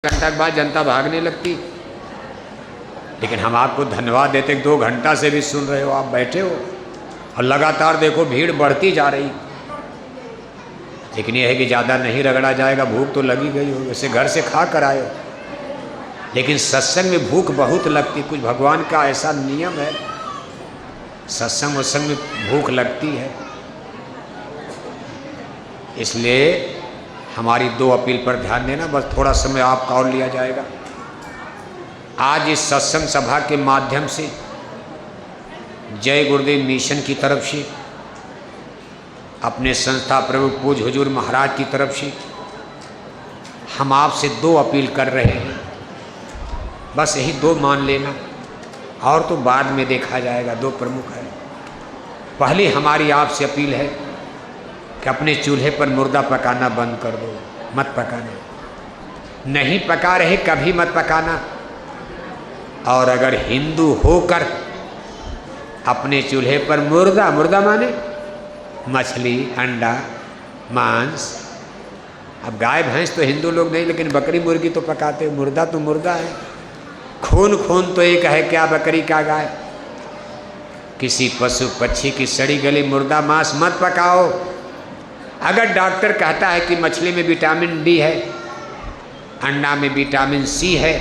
घंटा के बाद जनता भागने लगती। लेकिन हम आपको धन्यवाद देते 2 घंटा से भी सुन रहे हो, आप बैठे हो और लगातार देखो भीड़ बढ़ती जा रही। लेकिन यह है कि ज़्यादा नहीं रगड़ा जाएगा, भूख तो लगी गई हो, वैसे घर से खा कर आए हो। लेकिन सत्संग में भूख बहुत लगती, कुछ भगवान का ऐसा नियम है, सत्संग वत्संग में भूख लगती है। इसलिए हमारी 2 अपील पर ध्यान देना, बस थोड़ा समय आपका और लिया जाएगा। आज इस सत्संग सभा के माध्यम से जय गुरुदेव मिशन की तरफ से, अपने संस्था प्रभु पूज्य हुजूर महाराज की तरफ से हम आपसे 2 अपील कर रहे हैं। बस यही 2 मान लेना, और तो बाद में देखा जाएगा। 2 प्रमुख है। पहली हमारी आपसे अपील है कि अपने चूल्हे पर मुर्दा पकाना बंद कर दो, मत पकाना। नहीं पका रहे कभी मत पकाना। और अगर हिंदू होकर अपने चूल्हे पर मुर्दा माने मछली, अंडा, मांस, अब गाय भैंस तो हिंदू लोग नहीं, लेकिन बकरी मुर्गी तो पकाते। मुर्दा तो मुर्दा है, खून तो एक है, क्या बकरी का गाय। किसी पशु पक्षी की सड़ी गली मुर्दा मांस मत पकाओ। अगर डॉक्टर कहता है कि मछली में विटामिन डी है, अंडा में विटामिन सी है,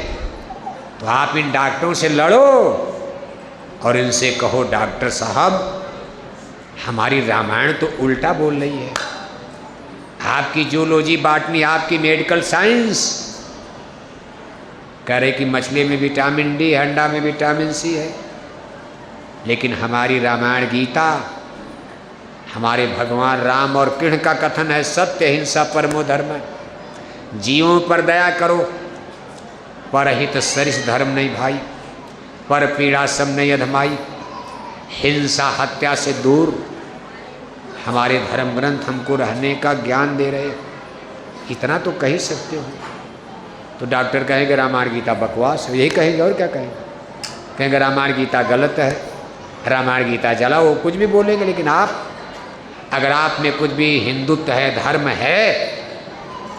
तो आप इन डॉक्टरों से लड़ो और इनसे कहो डॉक्टर साहब हमारी रामायण तो उल्टा बोल रही है। आपकी जूलॉजी, बॉटनी, आपकी मेडिकल साइंस कह रहे कि मछली में विटामिन डी, अंडा में विटामिन सी है, लेकिन हमारी रामायण गीता, हमारे भगवान राम और कृष्ण का कथन है सत्य हिंसा परमो धर्म। जीवों पर दया करो, परहित सरिस धर्म नहीं भाई, पर पीड़ा सब नहीं अधमाई। हिंसा हत्या से दूर हमारे धर्म ग्रंथ हमको रहने का ज्ञान दे रहे। इतना तो कह ही सकते हो। तो डॉक्टर कहेंगे रामायण गीता बकवास है, यही कहेंगे और क्या कहेंगे। कहेंगे रामायण गीता गलत है, रामायण गीता जलाओ, कुछ भी बोलेंगे। लेकिन आप, अगर आप में कुछ भी हिंदुत्व है, धर्म है,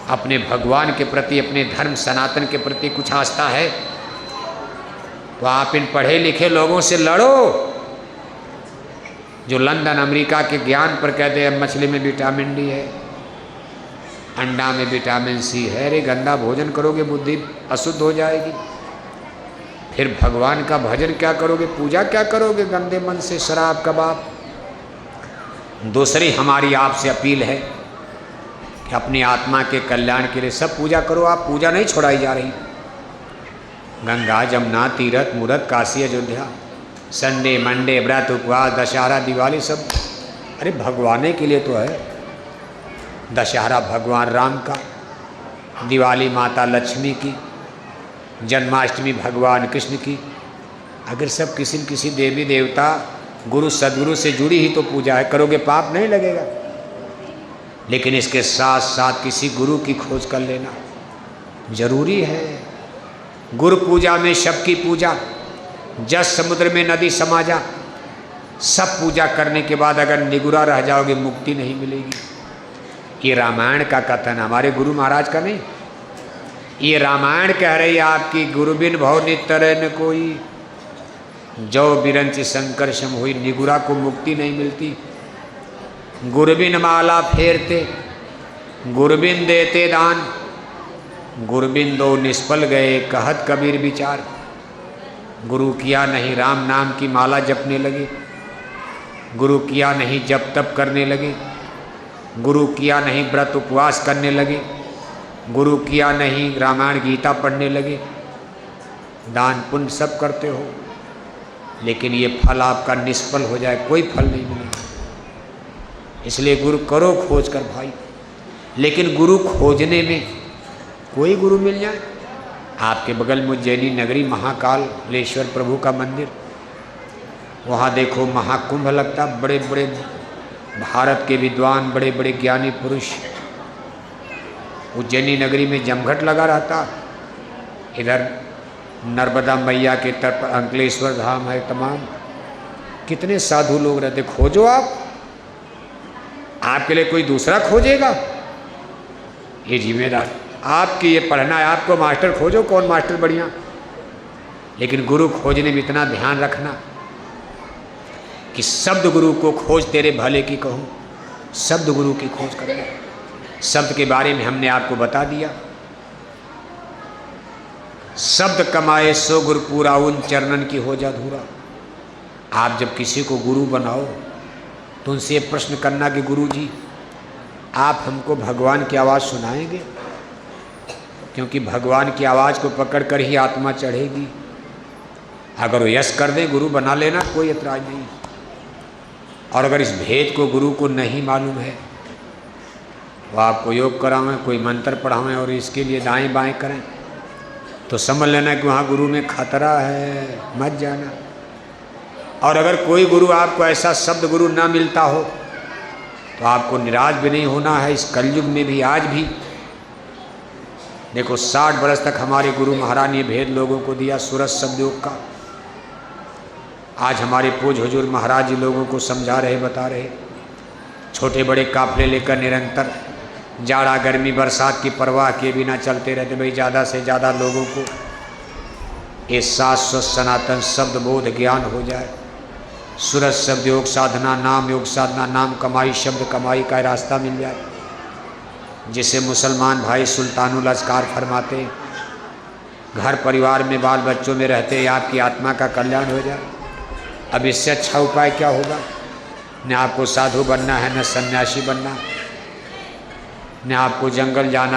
अपने भगवान के प्रति, अपने धर्म सनातन के प्रति कुछ आस्था है, तो आप इन पढ़े लिखे लोगों से लड़ो जो लंदन अमेरिका के ज्ञान पर कहते हैं मछली में विटामिन डी है, अंडा में विटामिन सी है। अरे गंदा भोजन करोगे बुद्धि अशुद्ध हो जाएगी। फिर भगवान का भजन क्या करोगे, पूजा क्या करोगे गंदे मन से, शराब कबाब। दूसरी हमारी आपसे अपील है कि अपनी आत्मा के कल्याण के लिए सब पूजा करो। आप पूजा नहीं छोड़ाई जा रही। गंगा, जमुना, तीर्थ, मूरत, काशी, अयोध्या, संडे मंडे, व्रत, उपवास, दशहरा, दिवाली, सब अरे भगवान के लिए तो है। दशहरा भगवान राम का, दिवाली माता लक्ष्मी की, जन्माष्टमी भगवान कृष्ण की। अगर सब किसी न किसी देवी देवता, गुरु सदगुरु से जुड़ी ही तो पूजा है, करोगे पाप नहीं लगेगा। लेकिन इसके साथ साथ किसी गुरु की खोज कर लेना जरूरी है। गुरु पूजा में सबकी पूजा, जस समुद्र में नदी समा जा। सब पूजा करने के बाद अगर निगुरा रह जाओगे मुक्ति नहीं मिलेगी। ये रामायण का कथन, हमारे गुरु महाराज का नहीं। ये रामायण कह रही है आपकी, गुरु बिन भव नितर न कोई, जो बिरंच शंकर सम हुई। निगुरा को मुक्ति नहीं मिलती। गुरबिन माला फेरते, गुरबिन देते दान, गुरबिन दो निष्फल गए कहत कबीर विचार। गुरु किया नहीं राम नाम की माला जपने लगे, गुरु किया नहीं जप तप करने लगे, गुरु किया नहीं व्रत उपवास करने लगे, गुरु किया नहीं रामायण गीता पढ़ने लगे। दान पुण्य सब करते हो, लेकिन ये फल आपका निष्फल हो जाए, कोई फल नहीं मिलेगा। इसलिए गुरु करो खोज कर भाई। लेकिन गुरु खोजने में कोई गुरु मिल जाए। आपके बगल में उज्जैनी नगरी महाकालेश्वर प्रभु का मंदिर, वहाँ देखो महाकुंभ लगता। बड़े बड़े भारत के विद्वान, बड़े बड़े ज्ञानी पुरुष उज्जैनी नगरी में जमघट लगा रहता। इधर नर्मदा मैया के तट पर अंकलेश्वर धाम है, तमाम कितने साधु लोग रहते। खोजो आप, आपके लिए कोई दूसरा खोजेगा। ये जिम्मेदार आपकी ये पढ़ना है, आपको मास्टर खोजो, कौन मास्टर बढ़िया, लेकिन गुरु खोजने में इतना ध्यान रखना कि शब्द गुरु को खोज तेरे भले की कहूँ, शब्द गुरु की खोज करना। शब्द के बारे में हमने आपको बता दिया। शब्द कमाए सो गुरु पूरा, उन चरणन की हो जा धूरा। आप जब किसी को गुरु बनाओ तो उनसे ये प्रश्न करना कि गुरु जी आप हमको भगवान की आवाज़ सुनाएंगे, क्योंकि भगवान की आवाज़ को पकड़ कर ही आत्मा चढ़ेगी। अगर वो यश कर दें गुरु बना लेना, कोई एतराज नहीं। और अगर इस भेद को गुरु को नहीं मालूम है, वो आपको योग करावें, कोई मंत्र पढ़ावें और इसके लिए दाएं बाएं करें, तो समझ लेना कि वहाँ गुरु में खतरा है, मत जाना। और अगर कोई गुरु आपको ऐसा शब्द गुरु ना मिलता हो तो आपको निराश भी नहीं होना है। इस कलयुग में भी आज भी देखो 60 बरस तक हमारे गुरु महाराज ने भेद लोगों को दिया सूरज शब्द योग का। आज हमारे पूज हुजूर महाराज जी लोगों को समझा रहे, बता रहे। छोटे बड़े काफले लेकर निरंतर जाड़ा गर्मी बरसात की परवाह किए बिना चलते रहते। भाई ज़्यादा से ज़्यादा लोगों को ये शाश्वत सनातन शब्द बोध ज्ञान हो जाए। सूरज शब्द योग साधना, नाम योग साधना, नाम कमाई, शब्द कमाई का रास्ता मिल जाए, जिसे मुसलमान भाई सुल्तानुल अज़कार फरमाते, घर परिवार में बाल बच्चों में रहते आपकी आत्मा का कल्याण हो जाए। अब इससे अच्छा उपाय क्या होगा? न आपको साधु बनना है, न सन्यासी बनना, न आपको जंगल जाना।